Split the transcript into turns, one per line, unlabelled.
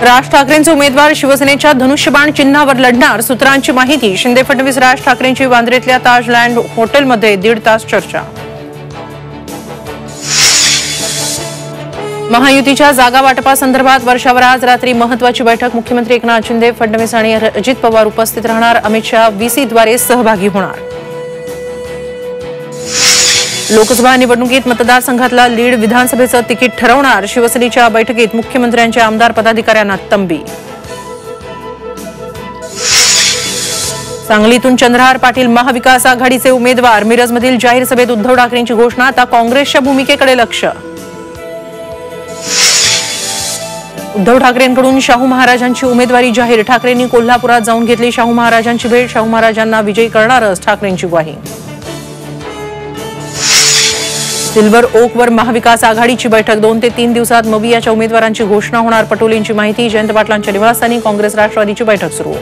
राज ठाकरेंचे उमेदवार शिवसेनेच्या धनुष्यबाण चिन्हावर लढणार, सूत्रांची माहिती। शिंदे फडणवीस राज ठाकरेंची वांद्रेतल्या ताज लँड हॉटेलमध्ये 1.5 तास चर्चा। महायुतीच्या जागा वाटपासंदर्भात वर्षावर आज रात्री महत्त्वाची बैठक। मुख्यमंत्री एकनाथ शिंदे, फडणवीस आणि अजित पवार उपस्थित राहणार। अमित शहा व्हीसीद्वारे सहभागी होणार। लोकसभा निवडणुकीत मतदारसंघातला लीड विधानसभेचं तिकीट ठरवणार। शिवसेनेच्या बैठकीत मुख्यमंत्र्यांच्या आमदार पदाधिकाऱ्यांना तंबी। सांगलीतून चंद्रहार पाटील महाविकास आघाडीचे उमेदवार। मिरजमधील जाहीर सभेत उद्धव ठाकरेंची घोषणा। आता काँग्रेसच्या भूमिकेकडे लक्ष। उद्धव ठाकरेंकडून शाहू महाराजांची उमेदवारी जाहीर। ठाकरेंनी कोल्हापुरात जाऊन घेतली शाहू महाराजांची भेट। शाहू महाराजांना विजयी करणारच ठाकरेंची ग्वाही। सिल्वर ओकवर महाविकास आघाडीची बैठक। 2 ते 3 दिवसात मवियाच्या उमेदवारांची घोषणा होणार। पटोलेंची माहिती। जयंत पाटलांच्या निवासस्थानी काँग्रेस राष्ट्रवादीची बैठक सुरू।